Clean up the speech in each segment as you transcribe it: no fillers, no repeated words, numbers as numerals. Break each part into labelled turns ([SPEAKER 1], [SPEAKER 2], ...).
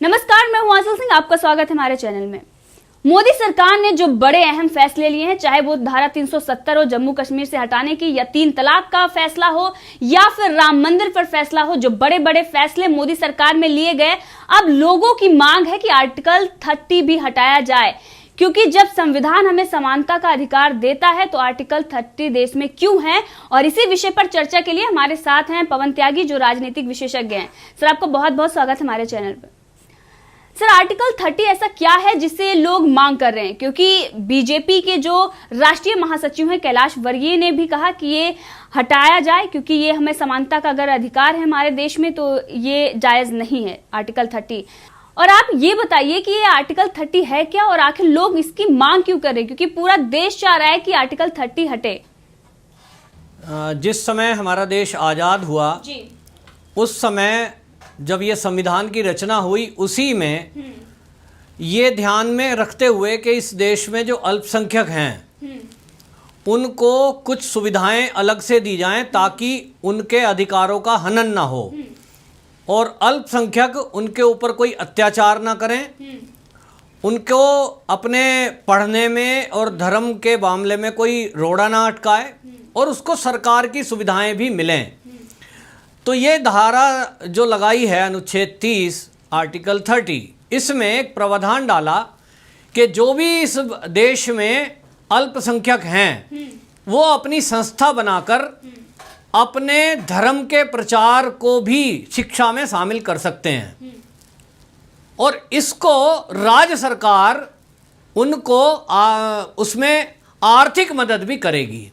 [SPEAKER 1] नमस्कार, मैं हूं आंचल सिंह। आपका स्वागत है हमारे चैनल में। मोदी सरकार ने जो बड़े अहम फैसले लिए हैं, चाहे वो धारा 370 हो जम्मू कश्मीर से हटाने की, या 3 तलाक का फैसला हो, या फिर राम मंदिर पर फैसला हो, जो बड़े बड़े फैसले मोदी सरकार में लिए गए, अब लोगों की मांग है कि आर्टिकल 30 भी हटाया जाए। क्योंकि जब संविधान हमें समानता का अधिकार देता है तो आर्टिकल 30 देश में क्यों है, और इसी विषय पर चर्चा के लिए हमारे साथ हैं पवन त्यागी, जो राजनीतिक विशेषज्ञ हैं। सर, आपका बहुत बहुत स्वागत है हमारे चैनल पर। सर, आर्टिकल 30 ऐसा क्या है जिससे लोग मांग कर रहे हैं? क्योंकि बीजेपी के जो राष्ट्रीय महासचिव हैं कैलाश वर्गीय ने भी कहा कि ये हटाया जाए, क्योंकि ये हमें समानता का अगर अधिकार है हमारे देश में तो ये जायज नहीं है आर्टिकल 30। और आप ये बताइए कि ये आर्टिकल 30 है क्या, और आखिर लोग इसकी मांग क्यों कर रहे हैं? क्योंकि पूरा देश चाह रहा है कि आर्टिकल 30 हटे।
[SPEAKER 2] जिस समय हमारा देश आज़ाद हुआ
[SPEAKER 1] जी,
[SPEAKER 2] उस समय जब ये संविधान की रचना हुई, उसी में ये ध्यान में रखते हुए कि इस देश में जो अल्पसंख्यक हैं उनको कुछ सुविधाएं अलग से दी जाएं ताकि उनके अधिकारों का हनन ना हो और अल्पसंख्यक उनके ऊपर कोई अत्याचार ना करें, उनको अपने पढ़ने में और धर्म के मामले में कोई रोड़ा ना अटकाए और उसको सरकार की सुविधाएं भी मिलें। तो ये धारा जो लगाई है अनुच्छेद 30 आर्टिकल 30, इसमें एक प्रावधान डाला कि जो भी इस देश में अल्पसंख्यक हैं वो अपनी संस्था बनाकर अपने धर्म के प्रचार को भी शिक्षा में शामिल कर सकते हैं और इसको राज्य सरकार उनको उसमें आर्थिक मदद भी करेगी।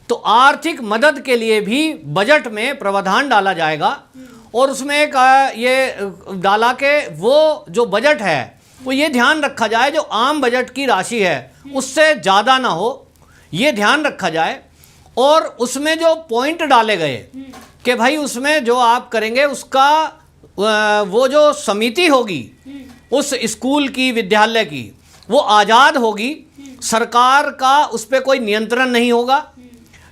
[SPEAKER 2] तो आर्थिक मदद के लिए भी बजट में प्रावधान डाला जाएगा और उसमें एक ये डाला कि वो जो बजट है वो ये ध्यान रखा जाए जो आम बजट की राशि है उससे ज़्यादा ना हो, ये ध्यान रखा जाए। और उसमें जो पॉइंट डाले गए कि भाई उसमें जो आप करेंगे उसका वो जो समिति होगी उस स्कूल की, विद्यालय की, वो आज़ाद होगी, सरकार का उस पर कोई नियंत्रण नहीं होगा।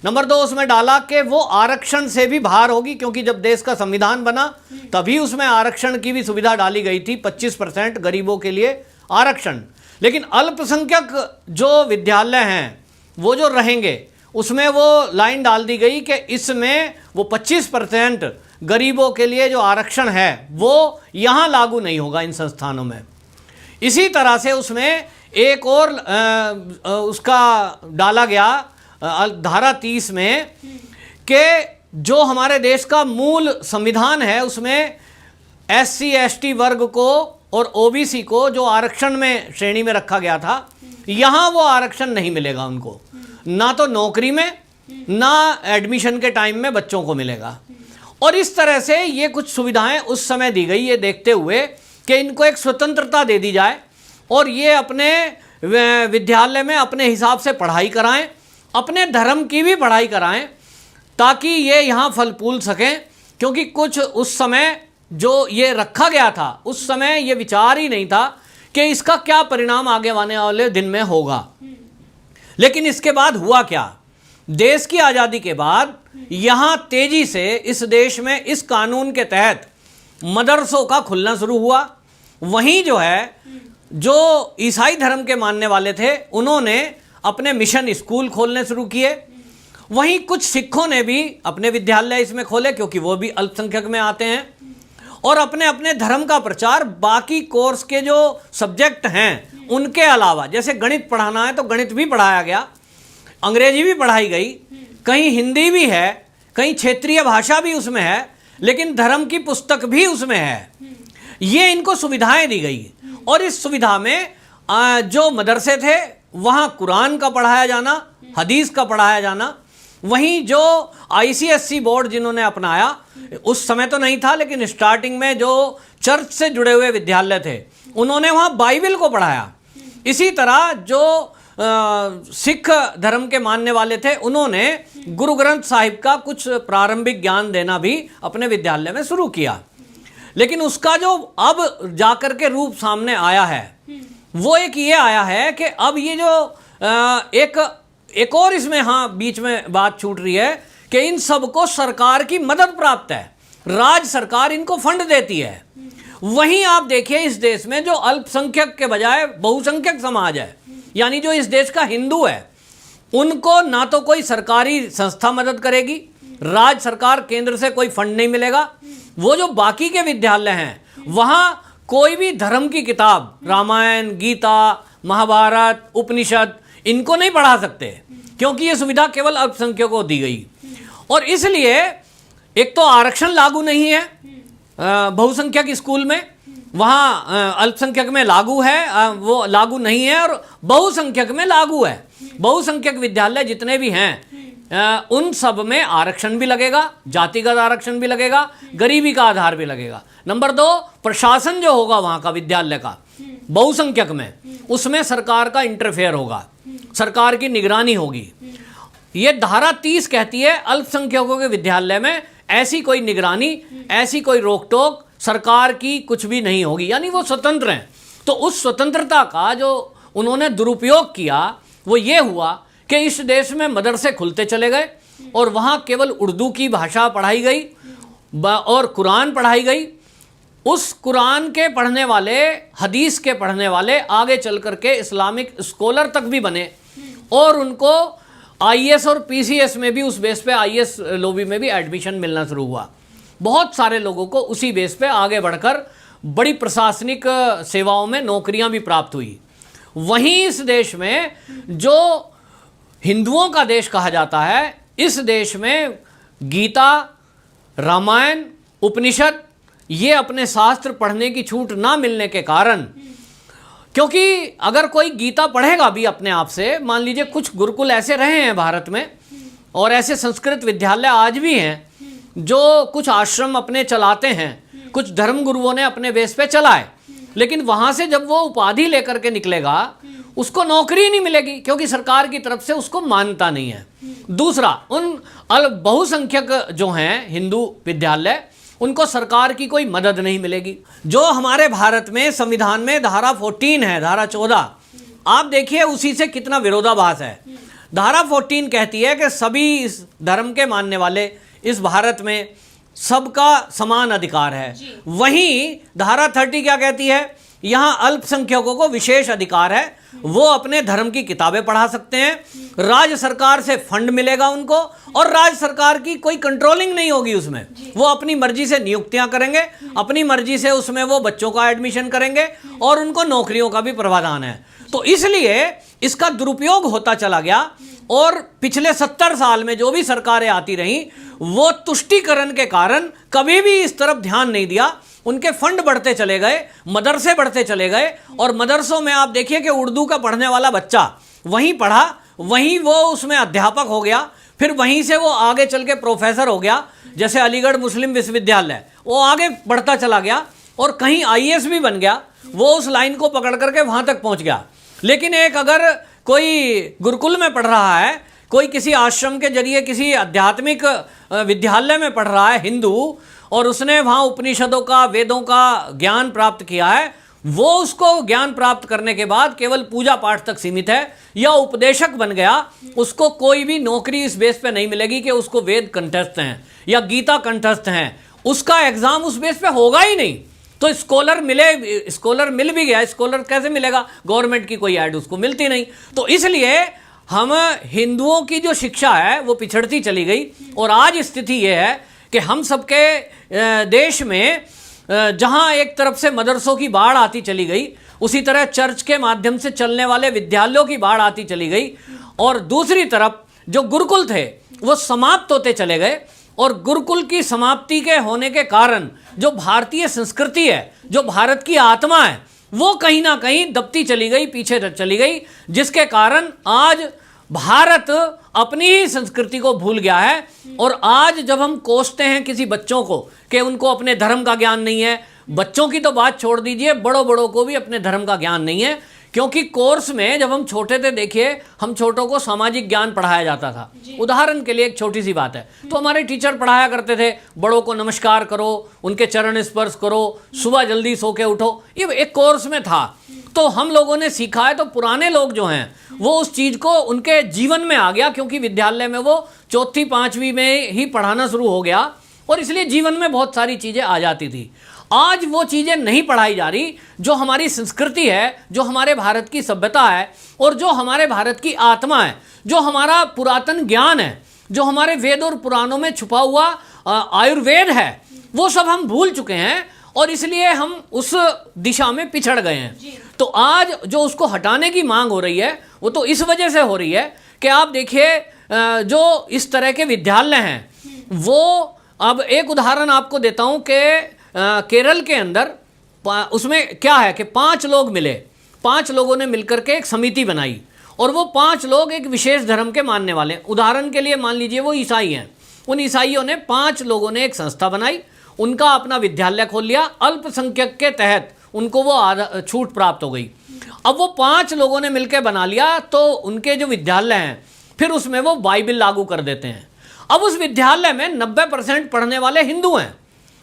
[SPEAKER 2] नंबर 2, उसमें डाला कि वो आरक्षण से भी बाहर होगी, क्योंकि जब देश का संविधान बना तभी उसमें आरक्षण की भी सुविधा डाली गई थी, 25% गरीबों के लिए आरक्षण। लेकिन अल्पसंख्यक जो विद्यालय हैं वो जो रहेंगे उसमें वो लाइन डाल दी गई कि इसमें वो 25% गरीबों के लिए जो आरक्षण है वो यहाँ लागू नहीं होगा इन संस्थानों में। इसी तरह से उसमें एक और उसका डाला गया धारा 30 में कि जो हमारे देश का मूल संविधान है उसमें SC ST वर्ग को और OBC को जो आरक्षण में श्रेणी में रखा गया था, यहाँ वो आरक्षण नहीं मिलेगा उनको, ना तो नौकरी में ना एडमिशन के टाइम में बच्चों को मिलेगा। और इस तरह से ये कुछ सुविधाएं उस समय दी गई, ये देखते हुए कि इनको एक स्वतंत्रता दे दी जाए और ये अपने विद्यालय में अपने हिसाब से पढ़ाई कराएं, अपने धर्म की भी पढ़ाई कराएं ताकि ये यहाँ फल फूल सकें। क्योंकि कुछ उस समय जो ये रखा गया था उस समय ये विचार ही नहीं था कि इसका क्या परिणाम आगे आने वाले दिन में होगा। लेकिन इसके बाद हुआ क्या, देश की आज़ादी के बाद यहाँ तेजी से इस देश में इस कानून के तहत मदरसों का खुलना शुरू हुआ। वहीं जो है जो ईसाई धर्म के मानने वाले थे उन्होंने अपने मिशन स्कूल खोलने शुरू किए। वहीं कुछ सिखों ने भी अपने विद्यालय इसमें खोले, क्योंकि वो भी अल्पसंख्यक में आते हैं, और अपने अपने धर्म का प्रचार बाकी कोर्स के जो सब्जेक्ट हैं उनके अलावा, जैसे गणित पढ़ाना है तो गणित भी पढ़ाया गया, अंग्रेजी भी पढ़ाई गई, कहीं हिंदी भी है, कहीं क्षेत्रीय भाषा भी उसमें है, लेकिन धर्म की पुस्तक भी उसमें है। ये इनको सुविधाएं दी गई और इस सुविधा में जो मदरसे थे वहाँ कुरान का पढ़ाया जाना, हदीस का पढ़ाया जाना। वहीं जो ICSE बोर्ड जिन्होंने अपनाया, उस समय तो नहीं था लेकिन स्टार्टिंग में जो चर्च से जुड़े हुए विद्यालय थे उन्होंने वहाँ बाइबल को पढ़ाया। इसी तरह जो सिख धर्म के मानने वाले थे उन्होंने गुरु ग्रंथ साहिब का कुछ प्रारंभिक ज्ञान देना भी अपने विद्यालय में शुरू किया। लेकिन उसका जो अब जाकर के रूप सामने आया है वो एक ये आया है कि अब ये जो एक और इसमें बीच में बात छूट रही है कि इन सबको सरकार की मदद प्राप्त है, राज्य सरकार इनको फंड देती है वहीं आप देखिए इस देश में जो अल्पसंख्यक के बजाय बहुसंख्यक समाज है, यानी जो इस देश का हिंदू है, उनको ना तो कोई सरकारी संस्था मदद करेगी, राज्य सरकार केंद्र से कोई फंड नहीं मिलेगा। वो जो बाकी के विद्यालय हैं वहां कोई भी धर्म की किताब, रामायण, गीता, महाभारत, उपनिषद, इनको नहीं पढ़ा सकते, क्योंकि ये सुविधा केवल अल्पसंख्यकों को दी गई। और इसलिए एक तो आरक्षण लागू नहीं है बहुसंख्यक स्कूल में, वहाँ अल्पसंख्यक में लागू है, वो लागू नहीं है, और बहुसंख्यक में लागू है। बहुसंख्यक विद्यालय जितने भी हैं उन सब में आरक्षण भी लगेगा, जातिगत आरक्षण भी लगेगा, गरीबी का आधार भी लगेगा। नंबर 2, प्रशासन जो होगा वहाँ का विद्यालय का बहुसंख्यक में, उसमें सरकार का इंटरफेयर होगा, सरकार की निगरानी होगी। ये धारा 30 कहती है अल्पसंख्यकों के विद्यालय में ऐसी कोई निगरानी, ऐसी कोई रोक टोक सरकार की कुछ भी नहीं होगी, यानी वो स्वतंत्र हैं। तो उस स्वतंत्रता का जो उन्होंने दुरुपयोग किया वो ये हुआ कि इस देश में मदरसे खुलते चले गए और वहाँ केवल उर्दू की भाषा पढ़ाई गई और कुरान पढ़ाई गई। उस कुरान के पढ़ने वाले, हदीस के पढ़ने वाले आगे चल करके इस्लामिक स्कॉलर तक भी बने और उनको आईएएस और पीसीएस में भी, उस बेस पे आईएएस लॉबी में भी एडमिशन मिलना शुरू हुआ। बहुत सारे लोगों को उसी बेस पे आगे बढ़कर बड़ी प्रशासनिक सेवाओं में नौकरियां भी प्राप्त हुई। वहीं इस देश में जो हिंदुओं का देश कहा जाता है, इस देश में गीता, रामायण, उपनिषद, ये अपने शास्त्र पढ़ने की छूट ना मिलने के कारण, क्योंकि अगर कोई गीता पढ़ेगा भी अपने आप से, मान लीजिए कुछ गुरुकुल ऐसे रहे हैं भारत में और ऐसे संस्कृत विद्यालय आज भी हैं जो कुछ आश्रम अपने चलाते हैं, कुछ धर्म गुरुओं ने अपने बेस पे चलाए, लेकिन वहाँ से जब वो उपाधि लेकर के निकलेगा उसको नौकरी नहीं मिलेगी, क्योंकि सरकार की तरफ से उसको मान्यता नहीं है। दूसरा, उन बहुसंख्यक जो हैं हिंदू विद्यालय, उनको सरकार की कोई मदद नहीं मिलेगी। जो हमारे भारत में संविधान में धारा 14 है, धारा 14, आप देखिए उसी से कितना विरोधाभास है। धारा 14 कहती है कि सभी इस धर्म के मानने वाले इस भारत में सबका समान अधिकार है। वहीं धारा 30 क्या कहती है? यहाँ अल्पसंख्यकों को विशेष अधिकार है, वो अपने धर्म की किताबें पढ़ा सकते हैं, राज्य सरकार से फंड मिलेगा उनको, और राज्य सरकार की कोई कंट्रोलिंग नहीं होगी उसमें। वो अपनी मर्जी से नियुक्तियां करेंगे, अपनी मर्जी से उसमें वो बच्चों का एडमिशन करेंगे और उनको नौकरियों का भी प्रावधान है। तो इसलिए इसका दुरुपयोग होता चला गया और पिछले 70 साल में जो भी सरकारें आती रहीं वो तुष्टीकरण के कारण कभी भी इस तरफ ध्यान नहीं दिया। उनके फंड बढ़ते चले गए, मदरसे बढ़ते चले गए, और मदरसों में आप देखिए कि उर्दू का पढ़ने वाला बच्चा वहीं पढ़ा, वहीं वो उसमें अध्यापक हो गया, फिर वहीं से वो आगे चल के प्रोफेसर हो गया। जैसे अलीगढ़ मुस्लिम विश्वविद्यालय, वो आगे बढ़ता चला गया और कहीं आईएएस भी बन गया, वो उस लाइन को पकड़ करके वहां तक पहुंच गया। लेकिन एक अगर कोई गुरुकुल में पढ़ रहा है, कोई किसी आश्रम के जरिए किसी आध्यात्मिक विद्यालय में पढ़ रहा है हिंदू, और उसने वहाँ उपनिषदों का, वेदों का ज्ञान प्राप्त किया है, वो उसको ज्ञान प्राप्त करने के बाद केवल पूजा पाठ तक सीमित है या उपदेशक बन गया, उसको कोई भी नौकरी इस बेस पे नहीं मिलेगी कि उसको वेद कंठस्थ हैं या गीता कंठस्थ हैं, उसका एग्जाम उस बेस पे होगा ही नहीं। तो स्कॉलर मिल भी गया, स्कॉलर कैसे मिलेगा? गवर्नमेंट की कोई ऐड उसको मिलती नहीं। तो इसलिए हम हिंदुओं की जो शिक्षा है वो पिछड़ती चली गई, और आज स्थिति ये है कि हम सबके देश में जहां एक तरफ से मदरसों की बाढ़ आती चली गई, उसी तरह चर्च के माध्यम से चलने वाले विद्यालयों की बाढ़ आती चली गई, और दूसरी तरफ जो गुरुकुल थे वो समाप्त होते चले गए। और गुरुकुल की समाप्ति के होने के कारण जो भारतीय संस्कृति है, जो भारत की आत्मा है, वो कहीं ना कहीं दबती चली गई, पीछे चली गई, जिसके कारण आज भारत अपनी ही संस्कृति को भूल गया है। और आज जब हम कोसते हैं किसी बच्चों को कि उनको अपने धर्म का ज्ञान नहीं है, बच्चों की तो बात छोड़ दीजिए, बड़ों को भी अपने धर्म का ज्ञान नहीं है। क्योंकि कोर्स में जब हम छोटे थे, देखिए हम छोटों को सामाजिक ज्ञान पढ़ाया जाता था। उदाहरण के लिए एक छोटी सी बात है, तो हमारे टीचर पढ़ाया करते थे, बड़ों को नमस्कार करो, उनके चरण स्पर्श करो, सुबह जल्दी सो के उठो, ये एक कोर्स में था। तो हम लोगों ने सीखा है, तो पुराने लोग जो हैं वो उस चीज़ को उनके जीवन में आ गया, क्योंकि विद्यालय में वो 4वीं 5वीं में ही पढ़ाना शुरू हो गया, और इसलिए जीवन में बहुत सारी चीज़ें आ जाती थी। आज वो चीज़ें नहीं पढ़ाई जा रही, जो हमारी संस्कृति है, जो हमारे भारत की सभ्यता है और जो हमारे भारत की आत्मा है, जो हमारा पुरातन ज्ञान है, जो हमारे वेद और पुराणों में छुपा हुआ आयुर्वेद है, वो सब हम भूल चुके हैं और इसलिए हम उस दिशा में पिछड़ गए हैं। तो आज जो उसको हटाने की मांग हो रही है वो तो इस वजह से हो रही है कि आप देखिए जो इस तरह के विद्यालय हैं वो, अब एक उदाहरण आपको देता हूं कि केरल के अंदर उसमें क्या है कि 5 लोग मिले, 5 लोगों ने मिलकर के एक समिति बनाई और वो 5 लोग एक विशेष धर्म के मानने वाले हैं। उदाहरण के लिए मान लीजिए वो ईसाई हैं, उन ईसाइयों ने 5 लोगों ने एक संस्था बनाई, उनका अपना विद्यालय खोल लिया, अल्पसंख्यक के तहत उनको वो छूट प्राप्त हो गई। अब वो 5 लोगों ने मिलकर बना लिया तो उनके जो विद्यालय हैं फिर उसमें वो बाइबल लागू कर देते हैं। अब उस विद्यालय में 90% पढ़ने वाले हिंदू हैं,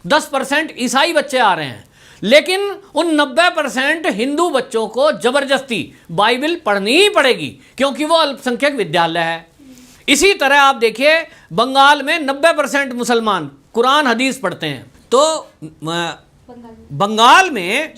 [SPEAKER 2] 10% ईसाई बच्चे आ रहे हैं, लेकिन उन 90% हिंदू बच्चों को जबरदस्ती बाइबल पढ़नी ही पड़ेगी क्योंकि वो अल्पसंख्यक विद्यालय है। इसी तरह आप देखिए बंगाल में 90% मुसलमान कुरान हदीस पढ़ते हैं। तो बंगाल में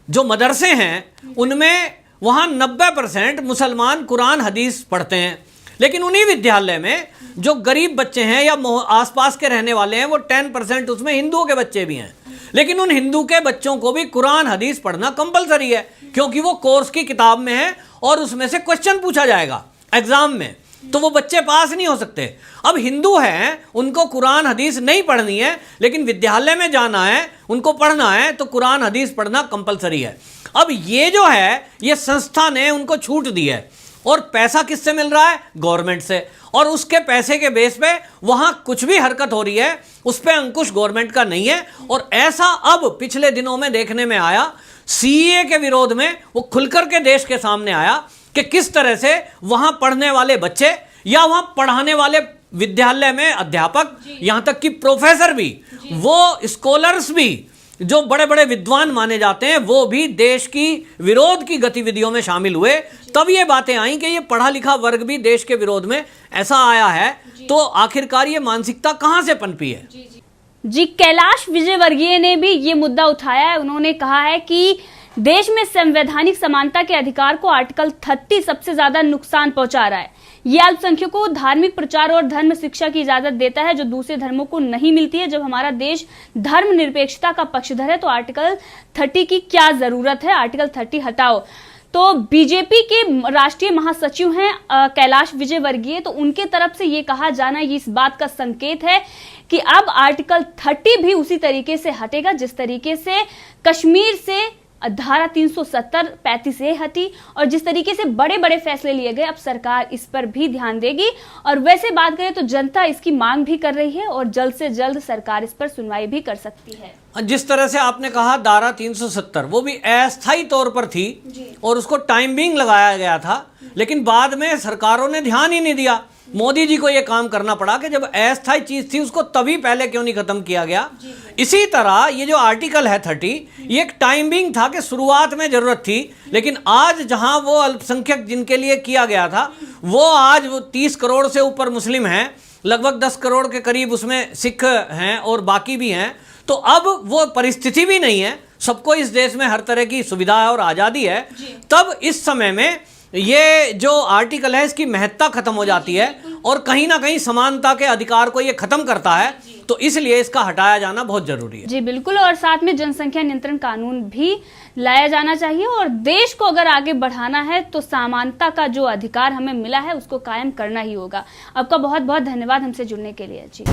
[SPEAKER 2] जो मदरसे हैं उनमें वहाँ 90% मुसलमान कुरान हदीस पढ़ते हैं, लेकिन उन्हीं विद्यालय में जो गरीब बच्चे हैं या आसपास के रहने वाले हैं वो 10% उसमें हिंदुओं के बच्चे भी हैं, लेकिन उन हिंदू के बच्चों को भी कुरान हदीस पढ़ना कंपलसरी है क्योंकि वो कोर्स की किताब में है और उसमें से क्वेश्चन पूछा जाएगा एग्जाम में, तो वो बच्चे पास नहीं हो सकते। अब हिंदू हैं, उनको कुरान हदीस नहीं पढ़नी है, लेकिन विद्यालय में जाना है, उनको पढ़ना है, तो कुरान हदीस पढ़ना कंपलसरी है। अब ये जो है ये संस्था ने उनको छूट दी है और पैसा किससे मिल रहा है? गवर्नमेंट से, और उसके पैसे के बेस पे वहां कुछ भी हरकत हो रही है उस पर अंकुश गवर्नमेंट का नहीं है। और ऐसा अब पिछले दिनों में देखने में आया, सीए के विरोध में वो खुलकर के देश के सामने आया कि किस तरह से वहां पढ़ने वाले बच्चे या वहां पढ़ाने वाले विद्यालय में अध्यापक, यहां तक कि प्रोफेसर भी, वो स्कॉलर्स भी, जो बड़े बड़े विद्वान माने जाते हैं, वो भी देश की विरोध की गतिविधियों में शामिल हुए। तब ये बातें आई कि ये पढ़ा लिखा वर्ग भी देश के विरोध में ऐसा आया है, तो आखिरकार ये मानसिकता कहां से पनपी है?
[SPEAKER 1] जी, कैलाश विजयवर्गीय ने भी ये मुद्दा उठाया है। उन्होंने कहा है कि देश में संवैधानिक समानता के अधिकार को आर्टिकल 30 सबसे ज्यादा नुकसान पहुंचा रहा है। ये अल्पसंख्यकों को धार्मिक प्रचार और धर्म शिक्षा की इजाजत देता है जो दूसरे धर्मों को नहीं मिलती है। जब हमारा देश धर्म निरपेक्षता का पक्षधर है तो आर्टिकल 30 की क्या जरूरत है? आर्टिकल 30 हटाओ। तो बीजेपी के राष्ट्रीय महासचिव हैं कैलाश विजयवर्गीय, तो उनके तरफ से ये कहा जाना ये इस बात का संकेत है कि अब आर्टिकल 30 भी उसी तरीके से हटेगा जिस तरीके से कश्मीर से धारा 370-35 हटी और जिस तरीके से बड़े बड़े फैसले लिए गए। अब सरकार इस पर भी ध्यान देगी और वैसे बात करें तो जनता इसकी मांग भी कर रही है और जल्द से जल्द सरकार इस पर सुनवाई भी कर सकती है।
[SPEAKER 2] जिस तरह से आपने कहा धारा 370 वो भी अस्थायी तौर पर थी और उसको टाइमिंग लगाया गया था, लेकिन बाद में सरकारों ने ध्यान ही नहीं दिया। मोदी जी को यह काम करना पड़ा कि जब अस्थायी चीज थी उसको तभी पहले क्यों नहीं खत्म किया गया। इसी तरह ये जो आर्टिकल है 30, ये एक टाइमिंग था कि शुरुआत में जरूरत थी, लेकिन आज जहां वो अल्पसंख्यक जिनके लिए किया गया था वो आज वो 30 करोड़ से ऊपर मुस्लिम हैं, लगभग 10 करोड़ के करीब उसमें सिख हैं और बाकी भी हैं। तो अब वो परिस्थिति भी नहीं है, सबको इस देश में हर तरह की सुविधा और आज़ादी है। तब इस समय में ये जो आर्टिकल है इसकी महत्ता खत्म हो जाती है और कहीं ना कहीं समानता के अधिकार को ये खत्म करता है, तो इसलिए इसका हटाया जाना बहुत जरूरी है।
[SPEAKER 1] जी बिल्कुल, और साथ में जनसंख्या नियंत्रण कानून भी लाया जाना चाहिए और देश को अगर आगे बढ़ाना है तो समानता का जो अधिकार हमें मिला है उसको कायम करना ही होगा। आपका बहुत बहुत धन्यवाद हमसे जुड़ने के लिए। जी।